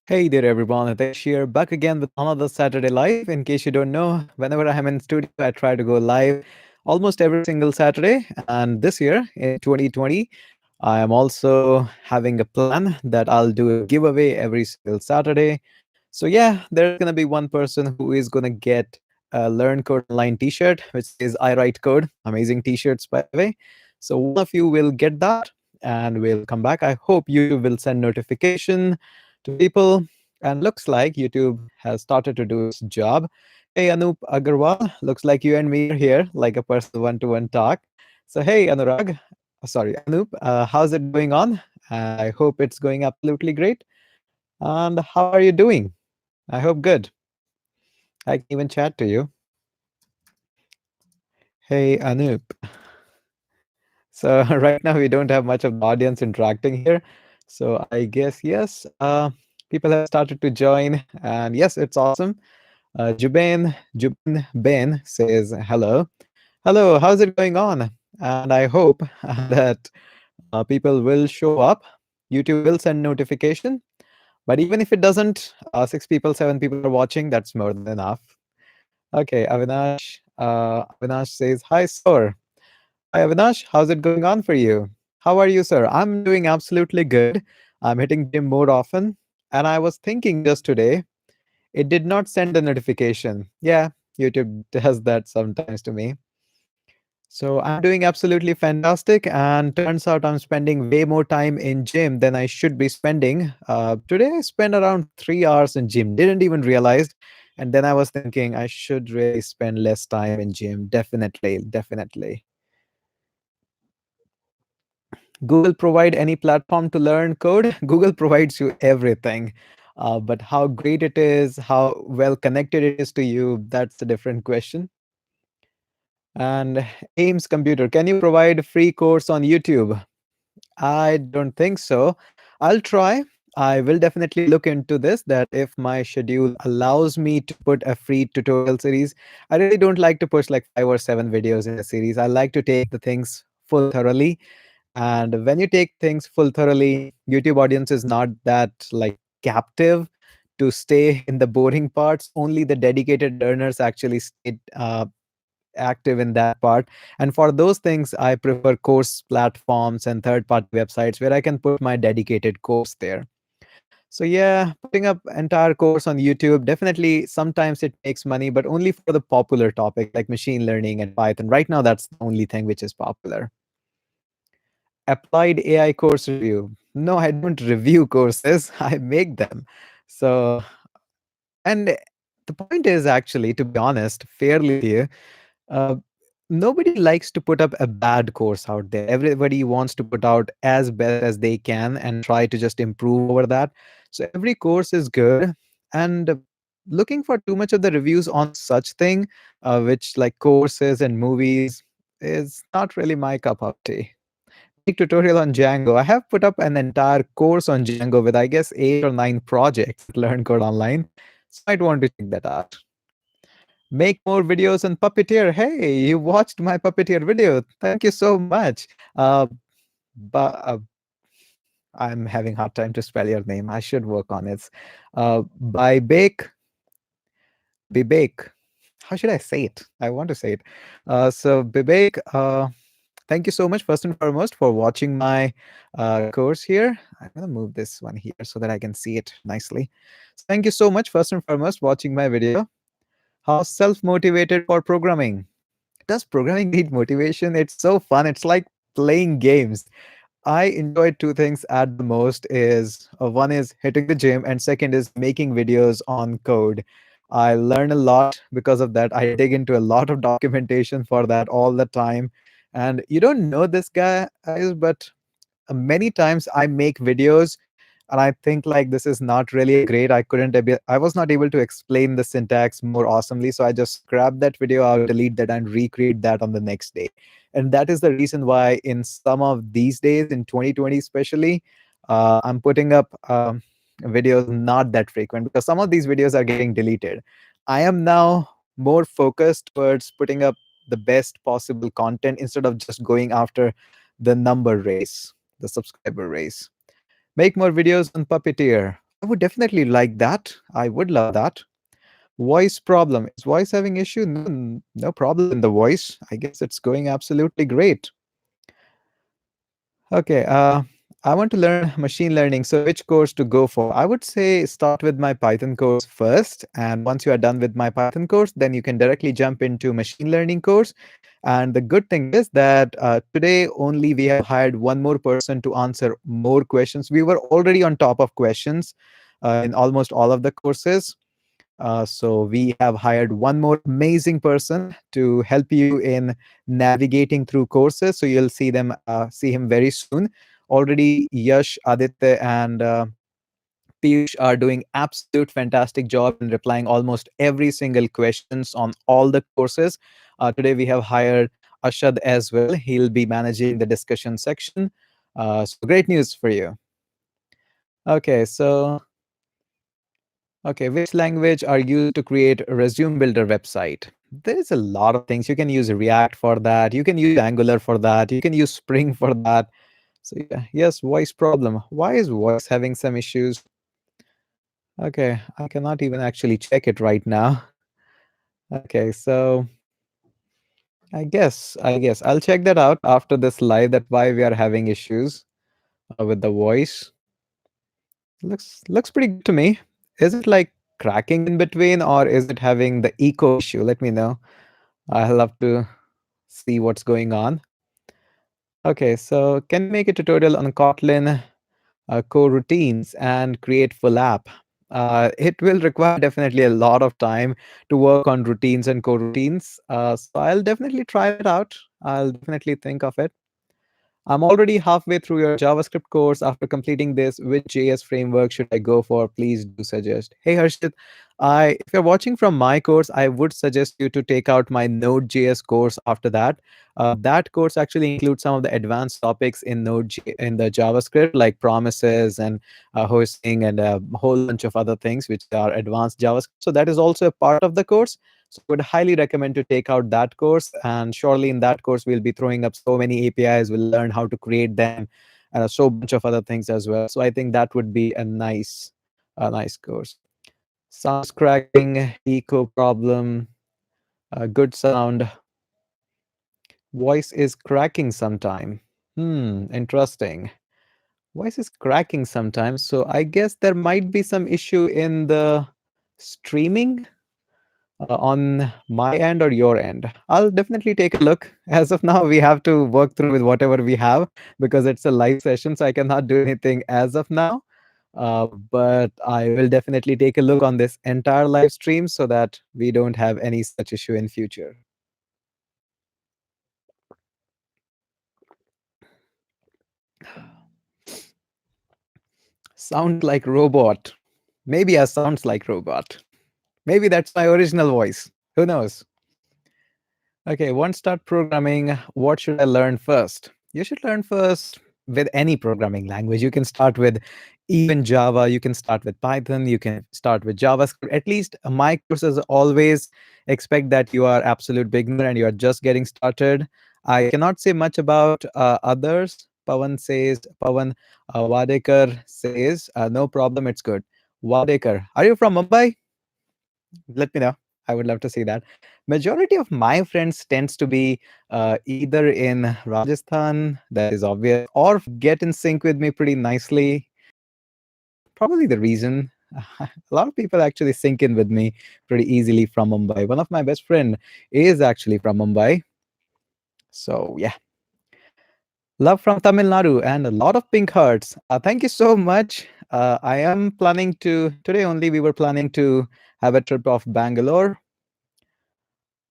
Hey there everyone, Hitesh here, back again with another Saturday Live. In case you don't know, whenever I am in studio, I try to go live almost every single Saturday. And this year, in 2020, I am also having a plan that I'll do a giveaway every single Saturday. So yeah, there's gonna be one person who is gonna get a Learn Code Online t-shirt, which says I write code. Amazing t-shirts, by the way. So one of you will get that and we'll come back. I hope YouTube will send notification to people. And looks like YouTube has started to do its job. Hey, Anup Agarwal, looks like you and me are here, like a personal one-to-one talk. So, hey, Anurag, sorry, Anup, how's it going on? And I hope it's going absolutely great. And how are you doing? I hope good. I can even chat to you. Hey, Anup. So, right now we don't have much of the audience interacting here. So, I guess, yes, people have started to join. And yes, it's awesome. Jubain Ben says hello. Hello, how's it going on? And I hope that people will show up. YouTube will send notification. But even if it doesn't, 6 people, 7 people are watching. That's more than enough. Okay, Avinash. Avinash says hi, sir. Hi, Avinash. How's it going on for you? How are you, sir? I'm doing absolutely good. I'm hitting gym more often. And I was thinking just today, it did not send a notification. Yeah, YouTube does that sometimes to me. So I'm doing absolutely fantastic, and turns out I'm spending way more time in gym than I should be spending. Today I spent around 3 hours in gym. Didn't even realize, and then I was thinking I should really spend less time in gym. Definitely, definitely. Google provide any platform to learn code? Google provides you everything. But how great it is, how well connected it is to you, that's a different question. And Ames Computer, can you provide a free course on YouTube? I don't think so. I'll try. I will definitely look into this that if my schedule allows me to put a free tutorial series. I really don't like to push like 5 or 7 videos in a series. I like to take the things full thoroughly. And when you take things full thoroughly, YouTube audience is not that like captive to stay in the boring parts. Only the dedicated learners actually stay active in that part. And for those things, I prefer course platforms and third party websites where I can put my dedicated course there. So yeah, putting up entire course on YouTube, definitely sometimes it makes money, but only for the popular topic like machine learning and Python. Right now, that's the only thing which is popular. Applied AI course review. No, I don't review courses, I make them. So, and the point is actually, to be honest, fairly with you, uh, nobody likes to put up a bad course out there. Everybody wants to put out as best as they can and try to just improve over that. So every course is good. And looking for too much of the reviews on such thing, which like courses and movies, is not really my cup of tea. Big tutorial on Django. I have put up an entire course on Django with I guess 8 or 9 projects at Learn Code Online. So I might want to check that out. Make more videos on Puppeteer. Hey, you watched my Puppeteer video. Thank you so much. But I'm having hard time to spell your name. I should work on it. By Bake, Bibake. How should I say it? I want to say it. So Bibake, thank you so much first and foremost for watching my course here. I'm gonna move this one here so that I can see it nicely. So thank you so much first and foremost watching my video. How self-motivated for programming? Does programming need motivation? It's so fun. It's like playing games. I enjoy two things at the most is one is hitting the gym and second is making videos on code. I learn a lot because of that. I dig into a lot of documentation for that all the time. And you don't know this guy, guys, but many times I make videos and I think like this is not really great. I was not able to explain the syntax more awesomely, so I just scrap that video out, delete that, and recreate that on the next day. And that is the reason why in some of these days, in 2020 especially, I'm putting up videos not that frequent because some of these videos are getting deleted. I am now more focused towards putting up the best possible content instead of just going after the number race, the subscriber race. Make more videos on Puppeteer. I would definitely like that. I would love that. Voice problem. Is voice having issue? No, no problem in the voice. I guess it's going absolutely great. Okay, I want to learn machine learning. So, which course to go for? I would say start with my Python course first. And once you are done with my Python course, then you can directly jump into machine learning course. And the good thing is that today only we have hired one more person to answer more questions. We were already on top of questions in almost all of the courses. So we have hired one more amazing person to help you in navigating through courses. So you'll see him very soon. Already, Yash, Aditya, and Piyush are doing absolute fantastic job in replying almost every single questions on all the courses. Today we have hired Ashad as well. He'll be managing the discussion section. So great news for you. Okay, so okay, which language are used to create a resume builder website? There is a lot of things. You can use React for that. You can use Angular for that. You can use Spring for that. So yeah, yes, voice problem. Why is voice having some issues? Okay, I cannot even actually check it right now. Okay, so I guess I'll check that out after this live. That why we are having issues with the voice. Looks pretty good to me. Is it like cracking in between, or is it having the echo issue? Let me know. I'll have to see what's going on. Okay, so can you make a tutorial on Kotlin core routines and create full app? It will require definitely a lot of time to work on routines and core routines. So I'll definitely try that out. I'll definitely think of it. I'm already halfway through your JavaScript course. After completing this, which JS framework should I go for? Please do suggest. Hey Harshit, if you're watching from my course, I would suggest you to take out my Node.js course after that. That course actually includes some of the advanced topics in in the JavaScript, like promises and hosting and a whole bunch of other things which are advanced JavaScript. So that is also a part of the course. So I would highly recommend to take out that course. And surely in that course, we'll be throwing up so many APIs. We'll learn how to create them and a so bunch of other things as well. So I think that would be a nice course. Sounds cracking, echo problem, good sound. Voice is cracking sometime. Interesting. Voice is cracking sometimes. So I guess there might be some issue in the streaming on my end or your end. I'll definitely take a look. As of now, we have to work through with whatever we have because it's a live session, so I cannot do anything as of now. But I will definitely take a look on this entire live stream so that we don't have any such issue in future. Sound like robot. Maybe I sounds like robot. Maybe that's my original voice. Who knows? Okay, once start programming, what should I learn first? You should learn first with any programming language. You can start with even Java, you can start with Python, you can start with JavaScript. At least my courses always expect that you are absolute beginner and you are just getting started. I cannot say much about others. Pawan Wadekar says, no problem, it's good. Wadekar, are you from Mumbai? Let me know. I would love to see that. Majority of my friends tends to be either in Rajasthan, that is obvious, or get in sync with me pretty nicely. Probably the reason. A lot of people actually sync in with me pretty easily from Mumbai. One of my best friend is actually from Mumbai. So yeah, love from Tamil Nadu and a lot of pink hearts. Thank you so much. I am planning to today only. We were planning to have a trip of Bangalore.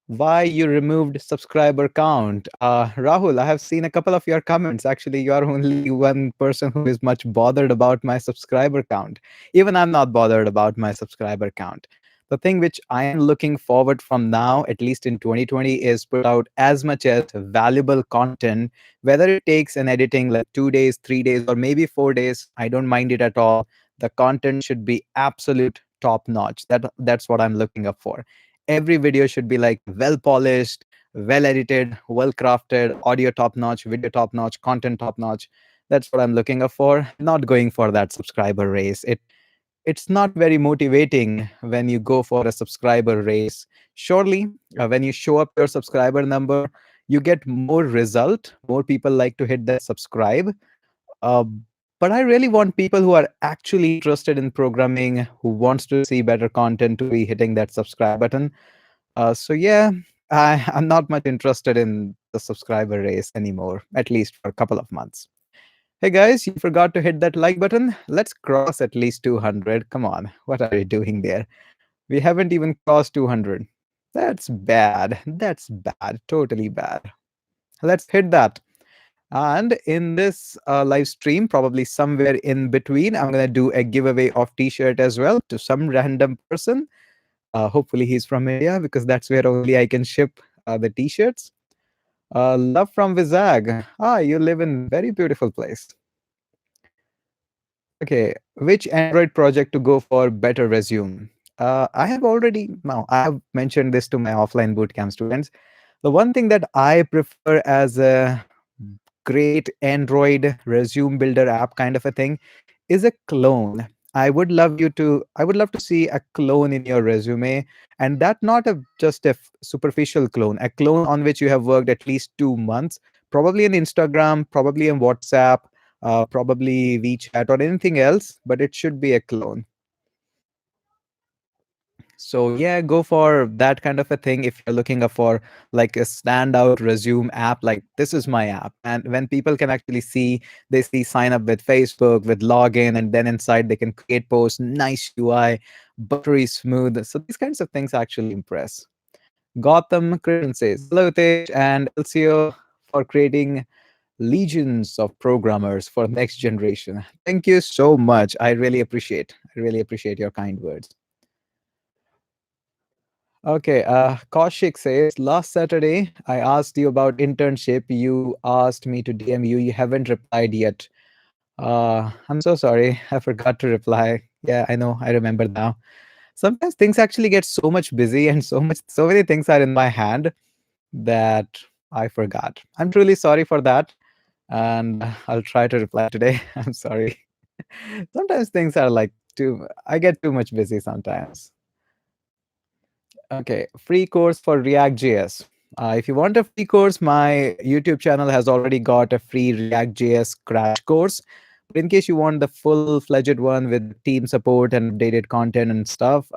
Why you removed subscriber count? Rahul, I have seen a couple of your comments. Actually, you are only one person who is much bothered about my subscriber count. Even I'm not bothered about my subscriber count. The thing which I am looking forward from now, at least in 2020, is put out as much as valuable content, whether it takes an editing like 2 days, 3 days, or maybe 4 days. I don't mind it at all. The content should be absolute top notch. That's what I'm looking up for. Every video should be like well polished, well edited, well crafted, audio top notch, video top notch, content top notch. That's what I'm looking up for. Not going for that subscriber race. it's not very motivating when you go for a subscriber race. Surely, when you show up your subscriber number, you get more result. More people like to hit that subscribe. Uh, but I really want people who are actually interested in programming, who wants to see better content, to be hitting that subscribe button. So yeah, I'm not much interested in the subscriber race anymore, at least for a couple of months. Hey guys, you forgot to hit that like button. Let's cross at least 200. Come on, what are you doing there? We haven't even crossed 200. That's bad. That's bad. Totally bad. Let's hit that. And in this live stream, probably somewhere in between, I'm going to do a giveaway of t shirt as well to some random person. Hopefully, he's from India because that's where only I can ship the t shirts. Love from Vizag. Ah, you live in very beautiful place. Okay, which Android project to go for better resume? I have already now I have mentioned this to my offline bootcamp students. The one thing that I prefer as a great Android resume builder app kind of a thing is a clone. I would love to see a clone in your resume, and that not a just a superficial clone, a clone on which you have worked at least 2 months, probably in Instagram, probably in WhatsApp, probably WeChat or anything else, but it should be a clone. So yeah, go for that kind of a thing if you're looking up for like a standout resume app. Like this is my app, and when people can actually see, they see sign up with Facebook, with login, and then inside they can create posts, nice UI, buttery smooth. So these kinds of things actually impress. Gotham Christian says, "Hello Tej and LCO for creating legions of programmers for next generation." Thank you so much. I really appreciate. I really appreciate your kind words. Okay, Kaushik says, last Saturday I asked you about internship. You asked me to DM you. You haven't replied yet. I'm so sorry. I forgot to reply. Yeah, I know. I remember now. Sometimes things actually get so much busy and so many things are in my hand that I forgot. I'm truly sorry for that. And I'll try to reply today. I'm sorry. Sometimes things are like I get too much busy sometimes. Okay, free course for React.js. If you want a free course, my YouTube channel has already got a free React.js crash course. But in case you want the full-fledged one with team support and updated content and stuff,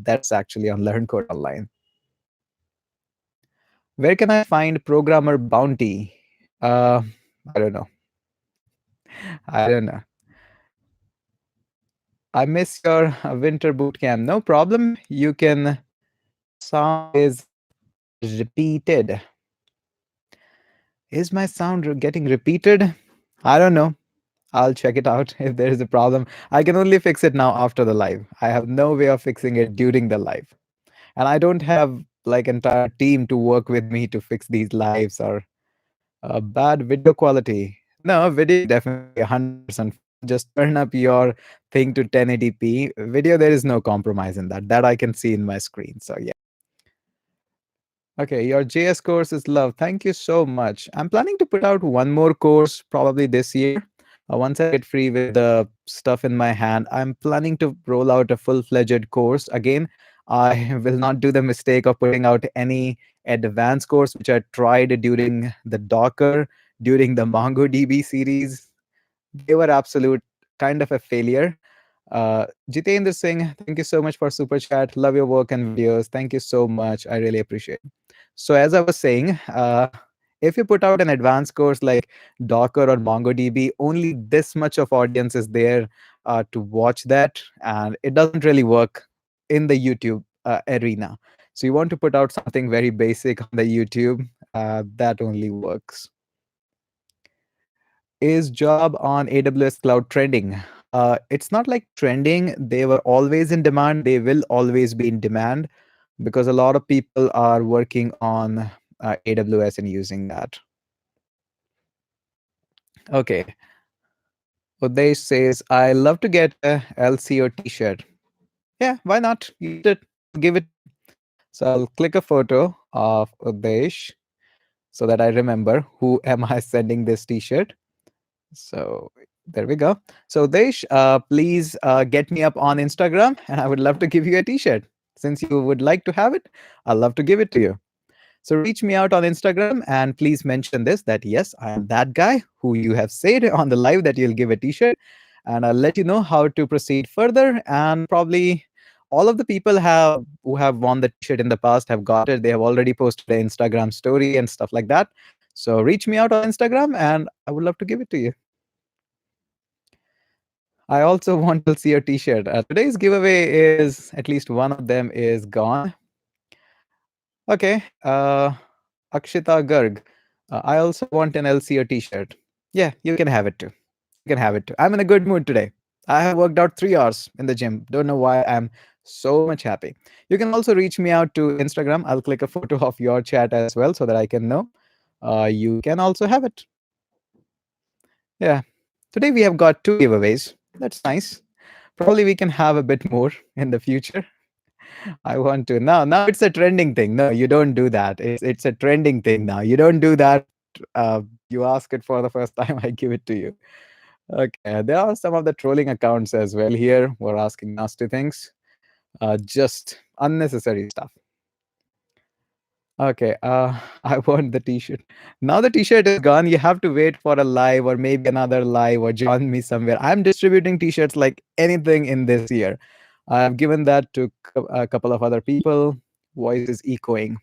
that's actually on Learn Code Online. Where can I find Programmer Bounty? Uh, I don't know. I don't know. I miss your winter boot camp. No problem. You can. Sound is repeated. Is my sound getting repeated? I don't know. I'll check it out if there is a problem. I can only fix it now after the live. I have no way of fixing it during the live. And I don't have like entire team to work with me to fix these lives or bad video quality. No, video definitely 100% fine. Just turn up your thing to 1080p. Video, there is no compromise in that. That I can see in my screen. So yeah. Okay, your JS course is love. Thank you so much. I'm planning to put out one more course probably this year. Once I get free with the stuff in my hand, I'm planning to roll out a full-fledged course. Again, I will not do the mistake of putting out any advanced course, which I tried during the Docker, during the MongoDB series. They were absolute kind of a failure. Jitendra Singh, thank you so much for super chat. Love your work and videos. Thank you so much. I really appreciate it. So as I was saying, if you put out an advanced course like Docker or MongoDB, only this much of audience is there to watch that, and it doesn't really work in the YouTube arena. So you want to put out something very basic on the YouTube that only works. Is job on AWS cloud trending? It's not like trending. They were always in demand. They will always be in demand because a lot of people are working on AWS and using that. Okay. Udesh says, I love to get a LCO t-shirt. Yeah, why not? Use it. I'll give it to you. So I'll click a photo of Udesh so that I remember who am I sending this t-shirt. So There we go. So, Desh, please get me up on Instagram and I would love to give you a t shirt. Since you would like to have it, I'll love to give it to you. So, reach me out on Instagram and please mention this that yes, I am that guy who you have said on the live that you'll give a t shirt. And I'll let you know how to proceed further. And probably all of the people who have won the t shirt in the past have got it. They have already posted an Instagram story and stuff like that. So, reach me out on Instagram and I would love to give it to you. I also want to see your T-shirt. Today's giveaway is at least one of them is gone. Okay, Akshita Garg. I also want an LCO T-shirt. Yeah, you can have it too. You can have it too. I'm in a good mood today. I have worked out 3 hours in the gym. Don't know why I'm so much happy. You can also reach me out to Instagram. I'll click a photo of your chat as well so that I can know. You can also have it. Yeah. Today we have got 2 giveaways. That's nice. Probably we can have a bit more in the future. I want to. Now it's a trending thing. No, you don't do that. It's a trending thing now. You don't do that. You ask it for the first time, I give it to you. Okay. There are some of the trolling accounts as well here who are asking nasty things. Just unnecessary stuff. Okay, I want the t-shirt. Now the t-shirt is gone. You have to wait for a live or maybe another live or join me somewhere. I'm distributing t-shirts like anything in this year. I've given that to a couple of other people. Voice is echoing.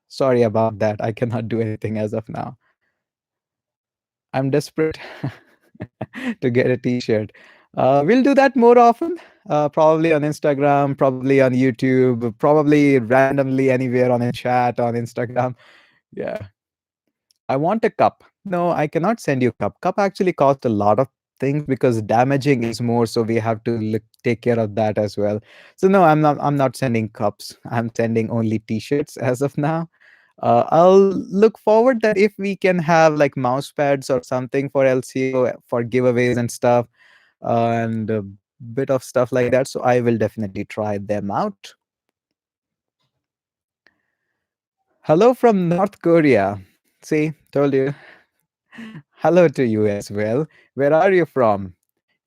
Sorry about that. I cannot do anything as of now. I'm desperate to get a t-shirt. We'll do that more often. Probably on Instagram, probably on YouTube, probably randomly anywhere on a chat on Instagram. Yeah. I want a cup. No, I cannot send you cup. Cup actually cost a lot of things because damaging is more, so we have to take care of that as well. So no, I'm not sending cups. I'm sending only t-shirts as of now. I'll look forward that if we can have like mouse pads or something for LCO for giveaways and stuff, and a bit of stuff like that. So I will definitely try them out. Hello from North Korea. See, told you. Hello to you as well. Where are you from?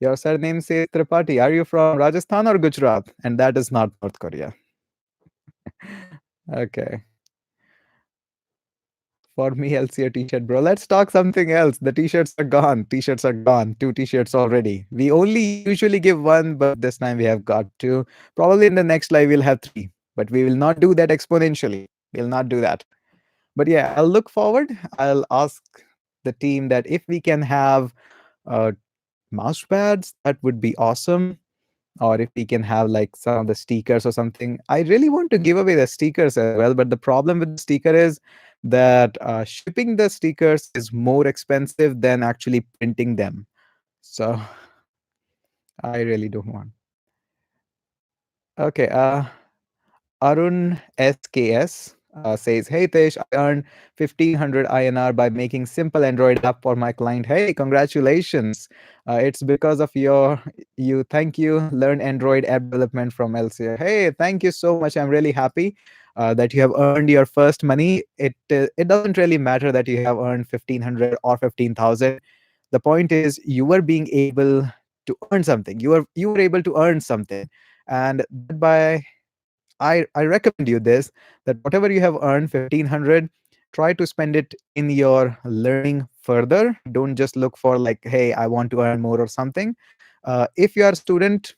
Your surname says Tripathi. Are you from Rajasthan or Gujarat? And that is not North Korea. Okay. For me, I'll see a t-shirt, bro. Let's talk something else. The t-shirts are gone. T-shirts are gone. 2 t-shirts already. We only usually give one, but this time we have got 2. Probably in the next live we'll have 3. But we will not do that exponentially. We'll not do that. But yeah, I'll look forward. I'll ask the team that if we can have uh, mouse pads, that would be awesome. Or if we can have like some of the stickers or something. I really want to give away the stickers as well, but the problem with the sticker is that shipping the stickers is more expensive than actually printing them. So I really don't want. Okay, Arun SKS says, "Hey Tesh, I earned 1500 INR by making simple Android app for my client. Hey, congratulations! It's because of you. Thank you. Learn Android app development from LCA. Hey, thank you so much. I'm really happy that you have earned your first money. It doesn't really matter that you have earned 1500 or 15,000. The point is you were being able to earn something. You were able to earn something, and that by I recommend you this that whatever you have earned 1500, try to spend it in your learning further. Don't just look for like, hey, I want to earn more or something. If you are a student,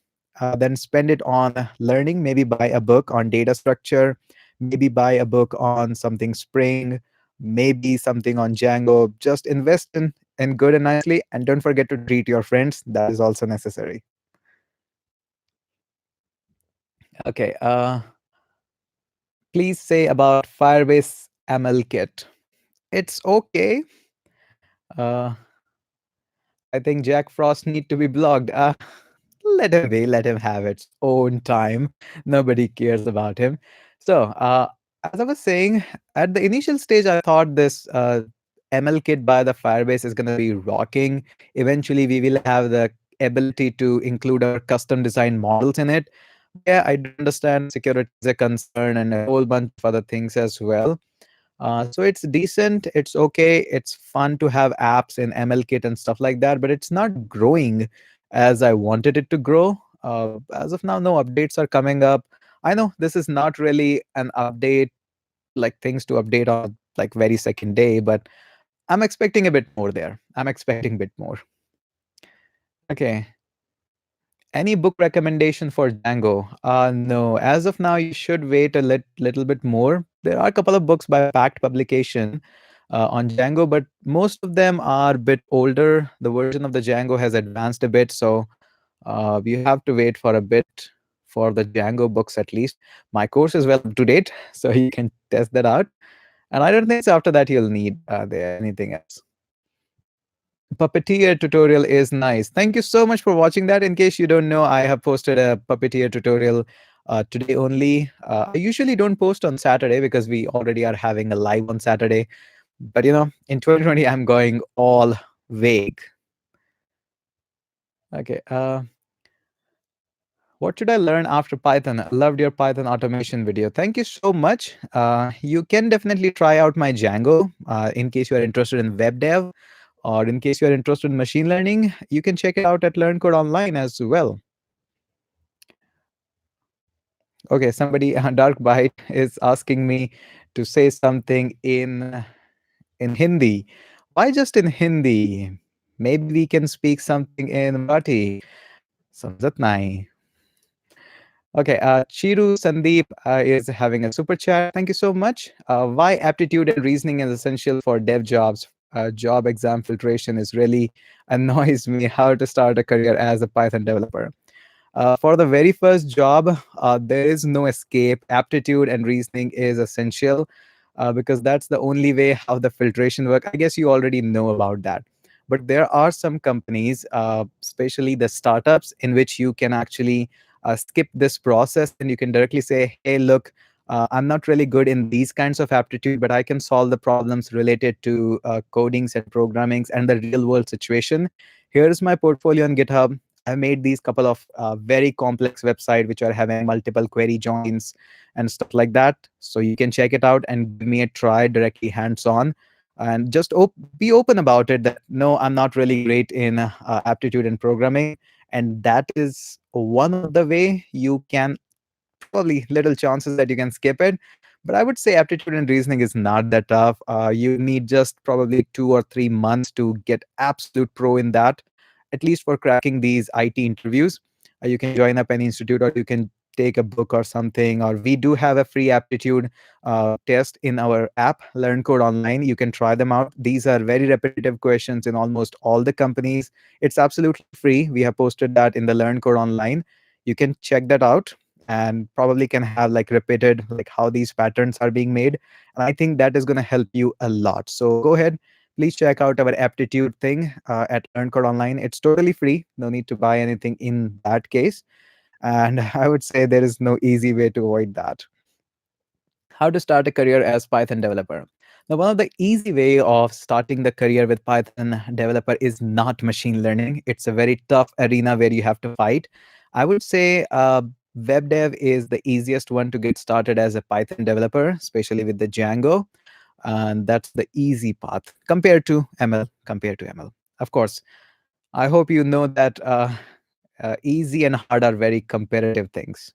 then spend it on learning. Maybe buy a book on data structure. Maybe buy a book on something Spring. Maybe something on Django. Just invest in good and nicely, and don't forget to treat your friends. That is also necessary. Okay. Please say about Firebase ML kit. It's okay. Uh, I think Jack Frost need to be blocked. Let him be. Let him have its own time. Nobody cares about him. So, as I was saying, at the initial stage, I thought this ML kit by the Firebase is going to be rocking. Eventually, we will have the ability to include our custom design models in it. Yeah, I do understand security is a concern and a whole bunch of other things as well. So it's decent, it's okay, it's fun to have apps in ML Kit and stuff like that, but it's not growing as I wanted it to grow. As of now, no updates are coming up. I know this is not really an update, like things to update on like very second day, but I'm expecting a bit more there. I'm expecting a bit more. Okay. Any book recommendation for Django? No. As of now, you should wait a little bit more. There are a couple of books by Pact Publication on Django, but most of them are a bit older. The version of the Django has advanced a bit, so you have to wait for a bit for the Django books at least. My course is well up to date, so you can test that out. And I don't think so after that you'll need there anything else. Puppeteer tutorial is nice. Thank you so much for watching that. In case you don't know, I have posted a Puppeteer tutorial today only. I usually don't post on Saturday because we already are having a live on Saturday. But in 2020, I'm going all vague. Okay. What should I learn after Python? I loved your Python automation video. Thank you so much. You can definitely try out my Django in case you are interested in web dev, or in case you are interested in machine learning. You can check it out at Learn Code Online as well. Okay, somebody, Dark Bite, is asking me to say something in Hindi. Why just in Hindi? Maybe we can speak something in Marathi. समजत नाही. Okay, Chiru Sandeep is having a super chat. Thank you so much. Why aptitude and reasoning is essential for dev jobs? Job exam filtration is really annoys me. How to start a career as a Python developer? For the very first job, there is no escape. Aptitude and reasoning is essential because that's the only way how the filtration work. I guess you already know about that. But there are some companies, especially the startups, in which you can actually skip this process and you can directly say, hey, look, I'm not really good in these kinds of aptitude, but I can solve the problems related to codings and programmings and the real world situation. Here's my portfolio on GitHub. I made these couple of very complex website which are having multiple query joins and stuff like that. So you can check it out and give me a try directly hands-on, and just be open about it that no, I'm not really great in aptitude and programming, and that is one of the way you can probably little chances that you can skip it. But I would say aptitude and reasoning is not that tough. You need just probably 2 or 3 months to get absolute pro in that, at least for cracking these IT interviews. You can join up any institute, or you can take a book or something. Or we do have a free aptitude test in our app, Learn Code Online. You can try them out. These are very repetitive questions in almost all the companies. It's absolutely free. We have posted that in the Learn Code Online. You can check that out and probably can have like repeated like how these patterns are being made, and I think that is going to help you a lot. So go ahead, please check out our aptitude thing at Learn Code Online. It's totally free, no need to buy anything in that case. And I would say there is no easy way to avoid that. How to start a career as Python developer? Now, one of the easy way of starting the career with Python developer is not machine learning. It's a very tough arena where you have to fight. I would say web dev is the easiest one to get started as a Python developer, especially with the Django. And that's the easy path compared to ML. Compared to ML, of course. I hope you know that easy and hard are very comparative things.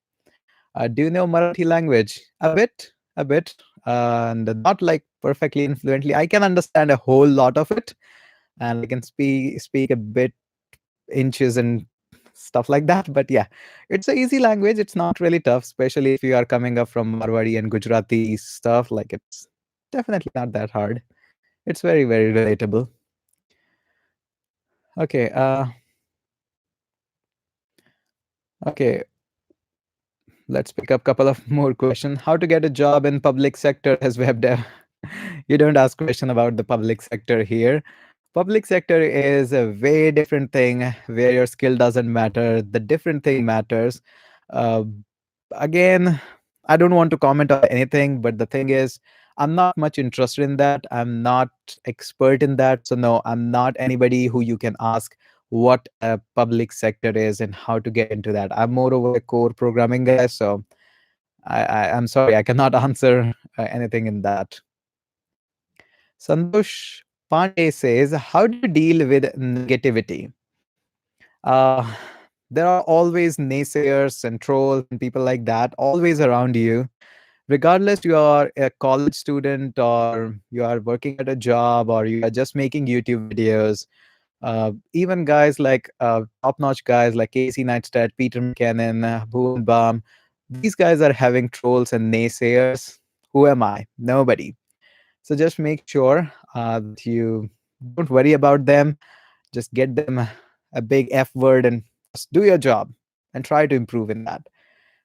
Do you know Marathi language? A bit, and not like perfectly and fluently. I can understand a whole lot of it, and I can speak a bit inches and stuff like that. But yeah, it's a easy language. It's not really tough, especially if you are coming up from Marwari and Gujarati stuff. Like it's definitely not that hard. It's very very relatable. Okay. Okay. Let's pick up a couple of more questions. How to get a job in public sector as web dev? You don't ask question about the public sector here. Public sector is a way different thing where your skill doesn't matter. The different thing matters. Uh, Again, I don't want to comment on anything, but the thing is, I'm not much interested in that. I'm not expert in that. So no, I'm not anybody who you can ask what a public sector is and how to get into that. I'm more of a core programming guy. So I'm sorry, I cannot answer anything in that. Santosh Pandey says, how do you deal with negativity? Uh, there are always naysayers and trolls and people like that always around you. Regardless, you are a college student or you are working at a job or you are just making YouTube videos. Even guys like top-notch guys like Casey Neistat, Peter McKinnon, Bhuvan Baum, these guys are having trolls and naysayers. Who am I? Nobody. So just make sure that you don't worry about them. Just get them a big F word and just do your job and try to improve in that.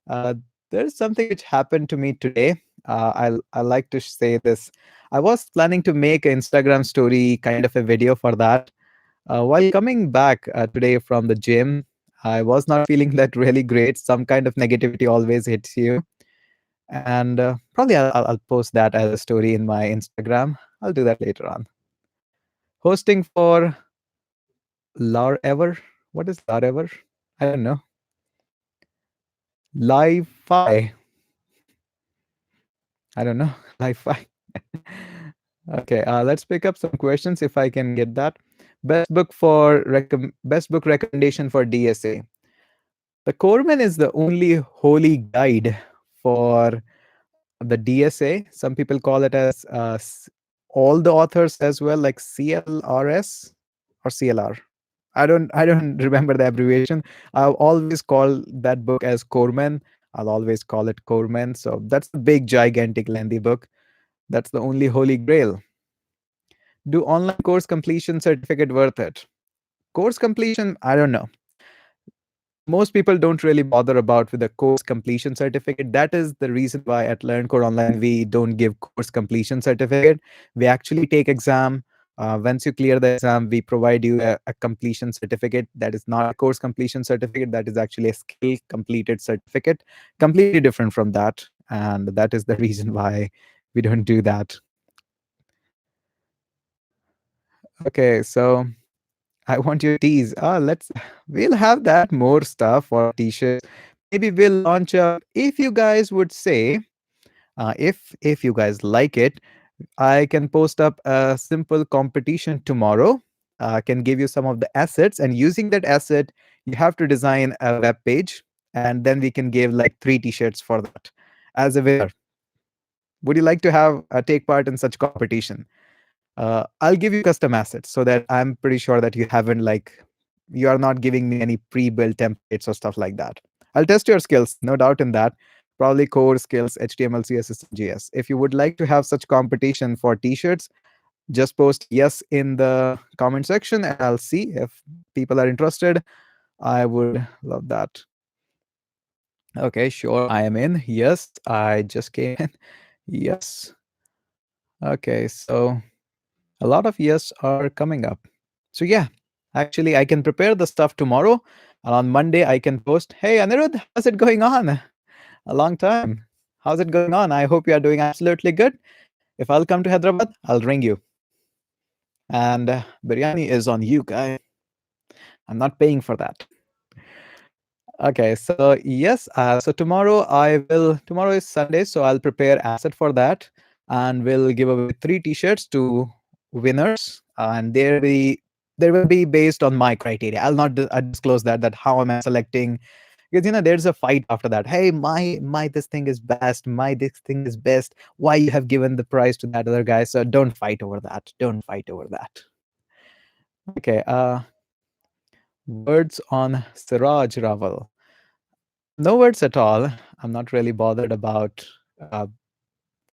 Uh, there's something which happened to me today. I like to say this. I was planning to make an Instagram story kind of a video for that. While coming back today from the gym, I was not feeling that really great. Some kind of negativity always hits you. And probably I'll post that as a story in my Instagram. I'll do that later on. Hosting for Lar Ever. What is Lar Ever? I don't know. Live Fi. I don't know. Live Fi. Okay, let's pick up some questions if I can get that. Best book recommendation for DSA. The Corman is the only holy guide for the DSA. Some people call it as all the authors as well, like CLRS or CLR. I don't remember the abbreviation. I'll always call that book as Corman. I'll always call it Corman. So that's the big, gigantic, lengthy book. That's the only holy grail. Do online course completion certificate worth it? Course completion, I don't know. Most people don't really bother about with the course completion certificate. That is the reason why at LearnCore Online we don't give course completion certificate. We actually take exam. Once you clear the exam, we provide you a completion certificate. That is not a course completion certificate. That is actually a skill completed certificate, completely different from that. And that is the reason why we don't do that. Okay, so I want your teas. We'll have that more stuff for t-shirts. Maybe we'll launch a, if you guys would say, if you guys like it, I can post up a simple competition tomorrow. I can give you some of the assets, and using that asset, you have to design a web page, and then we can give like 3 t-shirts for that as a winner. Would you like to have take part in such competition? I'll give you custom assets so that I'm pretty sure that you haven't like you are not giving me any pre-built templates or stuff like that. I'll test your skills, no doubt in that. Probably core skills, HTML, CSS, and JS. If you would like to have such competition for t-shirts, just post yes in the comment section and I'll see if people are interested. I would love that. Okay, sure. I am in. Yes, I just came in. Yes. Okay, so a lot of yes are coming up. So yeah, actually I can prepare the stuff tomorrow and on Monday I can post, hey Anirudh, how's it going on? A long time. How's it going on? I hope you are doing absolutely good. If I'll come to Hyderabad, I'll ring you. And biryani is on you, guy. I'm not paying for that. Okay, so yes, so tomorrow is Sunday, so I'll prepare asset for that and we'll give away 3 t-shirts to winners and there will be based on my criteria. I'll not disclose that how am I selecting, because there's a fight after that. Hey, my this thing is best, my this thing is best. Why you have given the prize to that other guy? So don't fight over that. Don't fight over that. Okay, words on Siraj Raval. No words at all. I'm not really bothered about uh,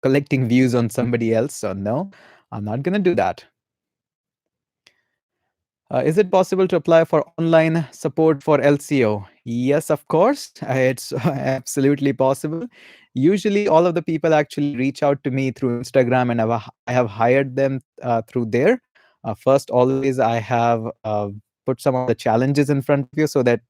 collecting views on somebody else. So, no, I'm not going to do that. Is it possible to apply for online support for LCO? Yes, of course. It's absolutely possible. Usually, all of the people actually reach out to me through Instagram, and I have hired them through there. First, always I have put some of the challenges in front of you so that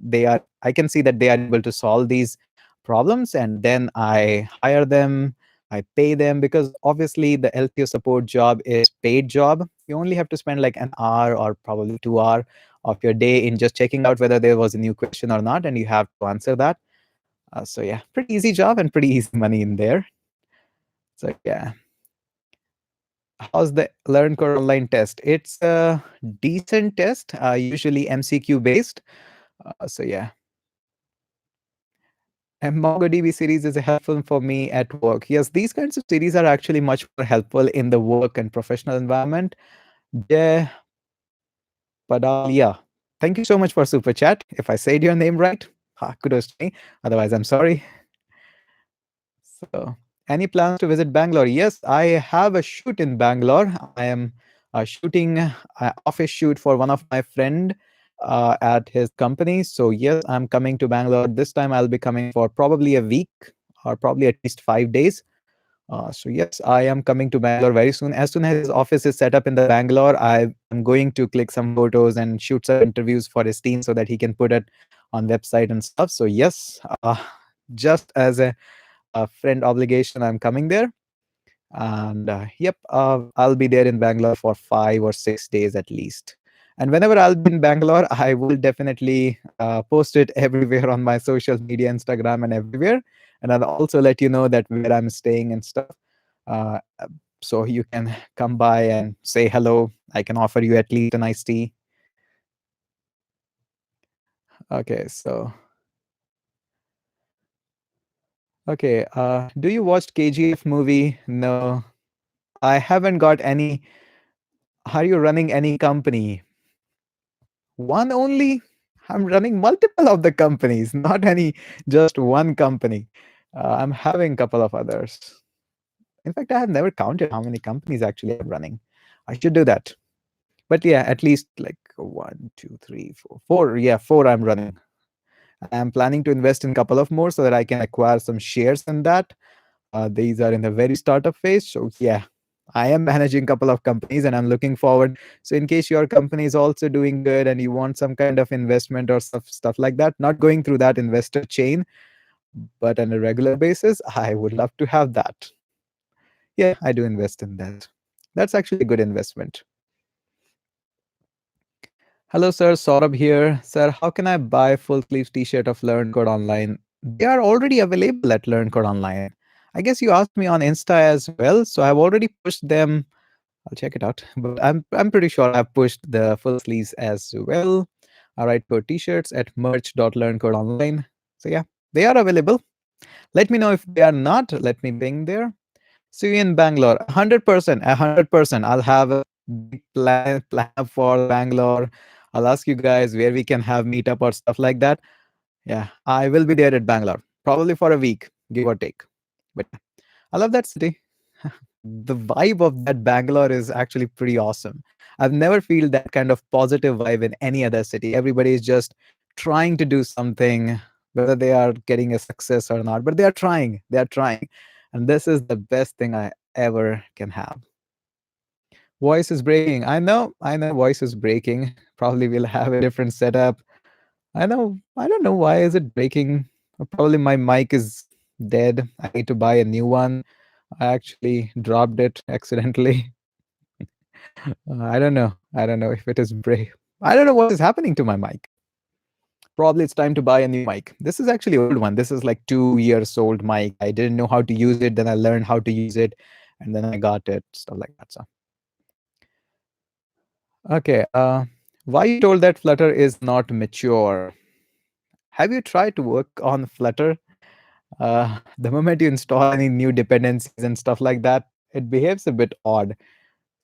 I can see that they are able to solve these problems, and then I hire them. I pay them because obviously the LTO support job is paid job. You only have to spend like an hour or probably 2 hours of your day in just checking out whether there was a new question or not, and you have to answer that. So yeah, pretty easy job and pretty easy money in there. So yeah, How's the Learn Code Online test? It's a decent test, usually MCQ based. So yeah, and MongoDB series is helpful for me at work. Yes, these kinds of series are actually much more helpful in the work and professional environment. Yeah, Padalia. Thank you so much for super chat. If I said your name right, kudos to me. Otherwise, I'm sorry. So, any plans to visit Bangalore? Yes, I have a shoot in Bangalore. I am shooting office shoot for one of my friend at his company. So yes, I'm coming to Bangalore. This time I'll be coming for probably a week or probably at least 5 days. So yes, I am coming to Bangalore very soon. As soon as his office is set up in the Bangalore, I am going to click some photos and shoot some interviews for his team so that he can put it on website and stuff. So yes, just as a friend obligation, I'm coming there. And yep, I'll be there in Bangalore for 5 or 6 days at least. And whenever I'll be in Bangalore, I will definitely post it everywhere on my social media, Instagram, and everywhere. And I'll also let you know that where I'm staying and stuff. Uh, so you can come by and say hello. I can offer you at least a nice tea. Okay, so okay. Do you watch KGF movie? No, I haven't got any. Are you running any company? One only? I'm running multiple of the companies, not any just one company. I'm having a couple of others. In fact, I have never counted how many companies actually I'm running. I should do that. But yeah, at least like one, two, three, four, four. Yeah, four I'm running. I'm planning to invest in a couple of more so that I can acquire some shares in that. These are in the very startup phase. So yeah, I am managing a couple of companies and I'm looking forward. So in case your company is also doing good and you want some kind of investment or stuff like that, not going through that investor chain, but on a regular basis, I would love to have that. Yeah, I do invest in that. That's actually a good investment. Hello, sir. Saurabh here. Sir, how can I buy full sleeves t-shirt of Learn Code Online? They are already available at Learn Code Online. I guess you asked me on Insta as well, so I've already pushed them. I'll check it out. But I'm pretty sure I've pushed the full sleeves as well. All right, code t-shirts at merch.learncodeonline. So yeah, they are available. Let me know if they are not. Let me ping there. See you in Bangalore. 100%, 100%. I'll have a big plan up for Bangalore. I'll ask you guys where we can have meetup or stuff like that. Yeah, I will be there at Bangalore, probably for a week, give or take. But I love that city. The vibe of that Bangalore is actually pretty awesome. I've never feel that kind of positive vibe in any other city. Everybody is just trying to do something, whether they are getting a success or not, but they are trying. They are trying. And this is the best thing I ever can have. Voice is breaking. I know voice is breaking. Probably we'll have a different setup. I know. I don't know why is it breaking. Probably my mic is dead. I need to buy a new one. I actually dropped it accidentally. I don't know. I don't know if it is break. I don't know what is happening to my mic. Probably it's time to buy a new mic. This is actually old one. This is like 2 years old mic. I didn't know how to use it. Then I learned how to use it, and then I got it. Stuff like that. So okay. Why you told that Flutter is not mature? Have you tried to work on Flutter? The moment you install any new dependencies and stuff like that, it behaves a bit odd.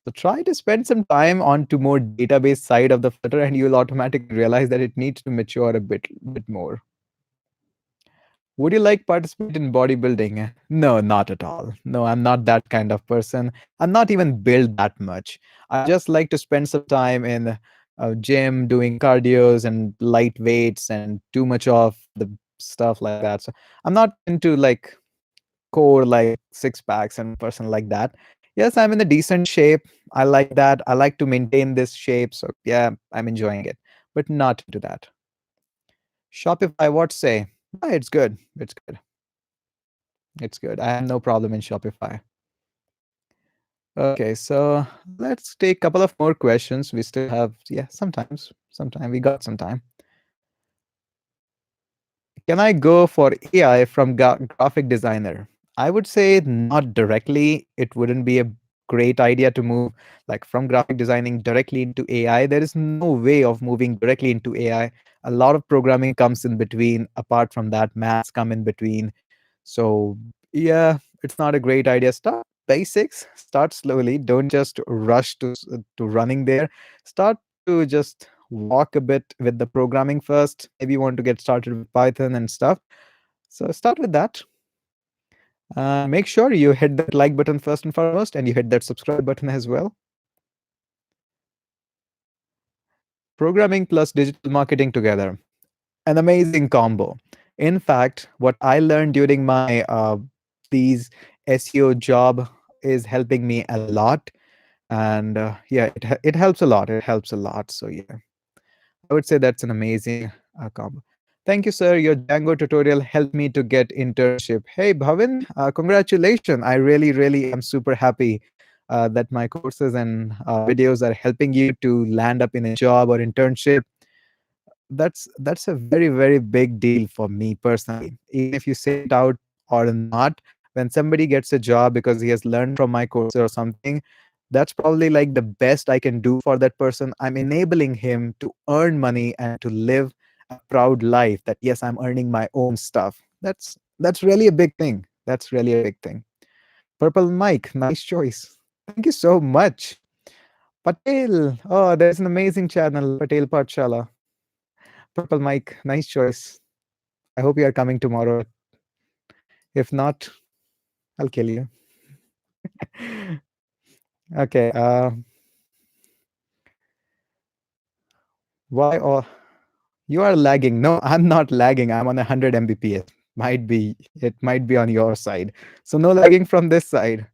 So try to spend some time on to more database side of the Flutter, and you'll automatically realize that it needs to mature a bit more. Would you like participate in bodybuilding? No, not at all. No, I'm not that kind of person. I'm not even built that much. I just like to spend some time in a gym doing cardios and light weights and too much of the stuff like that. So I'm not into like core like six packs and person like that. Yes, I'm in a decent shape. I like that. I like to maintain this shape. So yeah, I'm enjoying it, but not into that. Shopify, what say? Ah, it's good. It's good. It's good. I have no problem in Shopify. Okay, so let's take a couple of more questions. We still have, yeah, sometime we got some time. Can I go for AI from graphic designer? I would say not directly. It wouldn't be a great idea to move like from graphic designing directly into AI. There is no way of moving directly into AI. A lot of programming comes in between. Apart from that, maths come in between. So yeah, it's not a great idea. Start basics, start slowly. Don't just rush to running there. Start to just walk a bit with the programming first. Maybe you want to get started with Python and stuff. So start with that. Make sure you hit that like button first and foremost, and you hit that subscribe button as well. Programming plus digital marketing together, an amazing combo. In fact, what I learned during my these SEO job is helping me a lot, and yeah, it helps a lot. It helps a lot. So yeah, I would say that's an amazing combo. Thank you, sir. Your Django tutorial helped me to get internship. Hey, Bhavin, congratulations. I really, really am super happy that my courses and videos are helping you to land up in a job or internship. That's a very, very big deal for me personally. Even if you say it out or not, when somebody gets a job because he has learned from my course or something, that's probably like the best I can do for that person. I'm enabling him to earn money and to live a proud life, that yes, I'm earning my own stuff. That's really a big thing. That's really a big thing. Purple Mike, nice choice. Thank you so much. Patel. Oh, there's an amazing channel, Patel Patshala. Purple Mike, nice choice. I hope you are coming tomorrow. If not, I'll kill you. Okay. Why? Or you are lagging? No, I'm not lagging. I'm on 100 Mbps. Might be. It might be on your side. So no lagging from this side.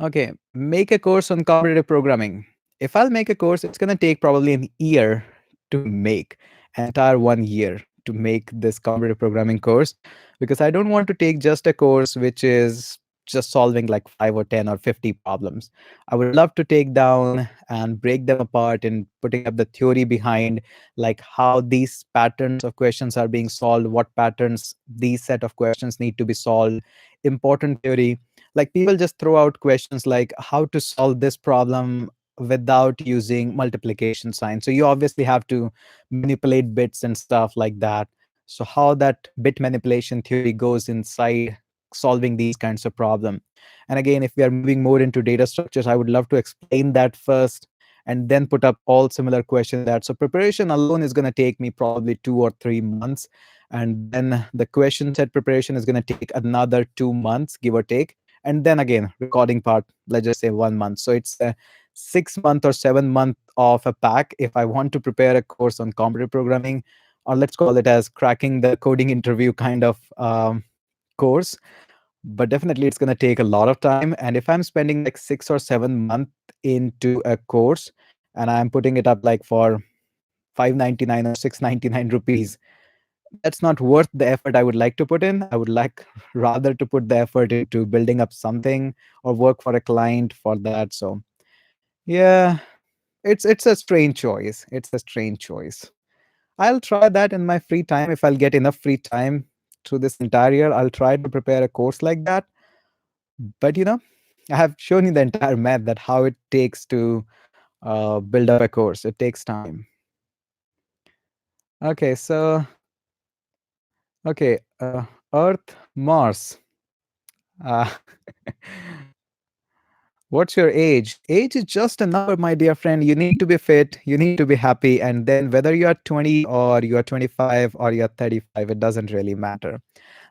Okay, make a course on competitive programming. If I'll make a course, it's gonna take probably an year to make, an entire 1 year to make this competitive programming course, because I don't want to take just a course which is just solving like 5 or 10 or 50 problems. I would love to take down and break them apart and putting up the theory behind like how these patterns of questions are being solved, what patterns these set of questions need to be solved, important theory. Like people just throw out questions like how to solve this problem without using multiplication sign. So you obviously have to manipulate bits and stuff like that. So how that bit manipulation theory goes inside solving these kinds of problem. And again, if we are moving more into data structures, I would love to explain that first and then put up all similar questions. That so preparation alone is going to take me probably 2 or 3 months, and then the question set preparation is going to take another 2 months, give or take, and then again recording part, let's just say 1 month. So it's a 6 month or 7 month of a pack if I want to prepare a course on competitive programming, or let's call it as cracking the coding interview kind of course. But definitely it's going to take a lot of time, and if I'm spending like 6 or 7 months into a course and I'm putting it up like for 599 or 699 rupees, that's not worth the effort I would like to put in. I would like rather to put the effort into building up something or work for a client for that. So yeah, it's a strange choice. It's a strange choice. I'll try that in my free time. If I'll get enough free time through this entire year, I'll try to prepare a course like that. But I have shown you the entire math that how it takes to build up a course. It takes time. Okay, so okay, Earth, Mars. Uh, what's your age? Age is just a number, my dear friend. You need to be fit, you need to be happy, and then whether you are 20 or you are 25 or you're 35, it doesn't really matter.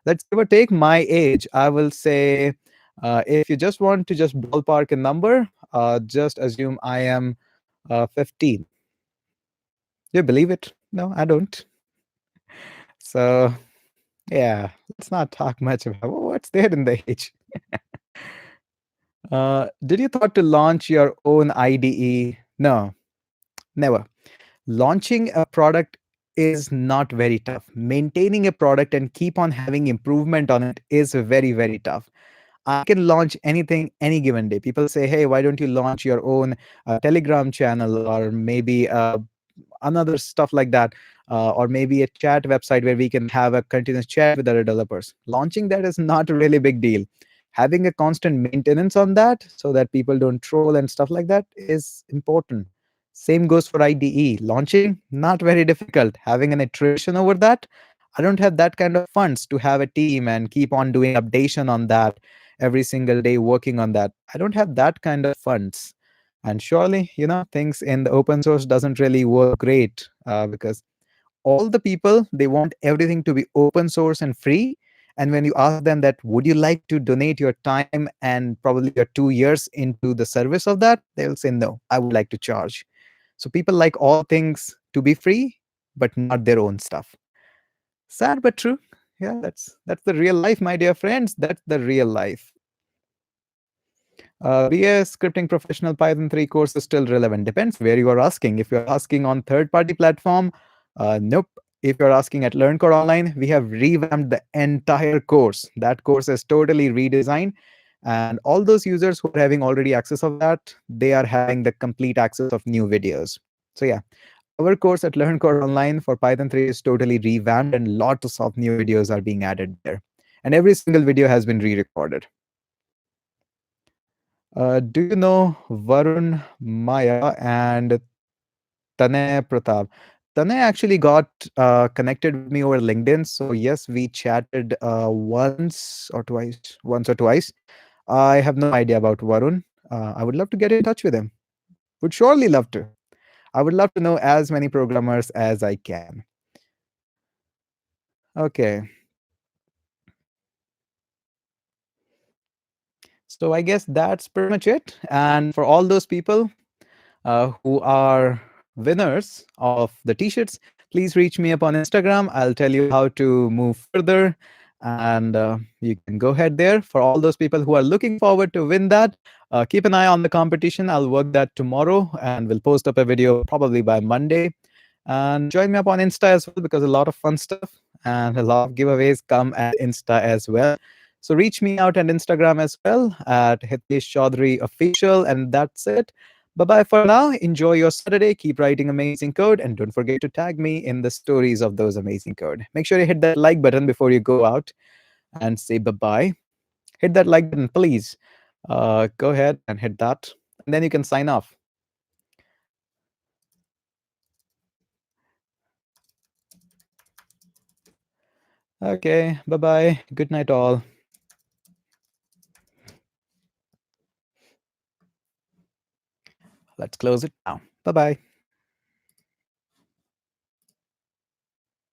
Let's give or take my age. I will say, if you just want to just ballpark a number, just assume I am 15. Do you believe it? No, I don't. So yeah, let's not talk much about what's there in the age. Did you thought to launch your own IDE? No, never. Launching a product is not very tough. Maintaining a product and keep on having improvement on it is very, very tough. I can launch anything any given day. People say, hey, why don't you launch your own Telegram channel, or maybe another stuff like that, or maybe a chat website where we can have a continuous chat with other developers. Launching that is not a really big deal. having a constant maintenance on that so that people don't troll and stuff like that is important. Same goes for IDE. Launching, not very difficult. Having an iteration over that, I don't have that kind of funds to have a team and keep on doing updation on that every single day, working on that. I don't have that kind of funds. And surely, things in the open source doesn't really work great, because all the people, they want everything to be open source and free. And when you ask them that, would you like to donate your time and probably your 2 years into the service of that, they'll say, no, I would like to charge. So people like all things to be free, but not their own stuff. Sad but true. Yeah, that's the real life, my dear friends. That's the real life. Be a scripting professional, Python 3 course is still relevant. Depends where you are asking. If you're asking on third-party platform, nope. If you're asking at LearnCore Online, we have revamped the entire course. That course is totally redesigned. And all those users who are having already access of that, they are having the complete access of new videos. So yeah, our course at LearnCore Online for Python 3 is totally revamped and lots of new videos are being added there. And every single video has been re-recorded. Do you know Varun, Maya, and Tanay Pratap? Tanay actually got connected with me over LinkedIn. So yes, we chatted once or twice. Once or twice. I have no idea about Varun. I would love to get in touch with him. Would surely love to. I would love to know as many programmers as I can. Okay. So I guess that's pretty much it. And for all those people who are winners of the t-shirts, please reach me up on Instagram. I'll tell you how to move further, and you can go ahead there. For all those people who are looking forward to win that, keep an eye on the competition. I'll work that tomorrow and we'll post up a video probably by Monday. And join me up on Insta as well, because a lot of fun stuff and a lot of giveaways come at Insta as well. So reach me out at Instagram as well at Hitesh Chaudhary Official. And that's it. Bye bye for now. Enjoy your Saturday. Keep writing amazing code. And don't forget to tag me in the stories of those amazing code. Make sure you hit that like button before you go out and say bye bye. Hit that like button, please. Go ahead and hit that. And then you can sign off. Okay. Bye bye. Good night, all. Let's close it now. Bye bye.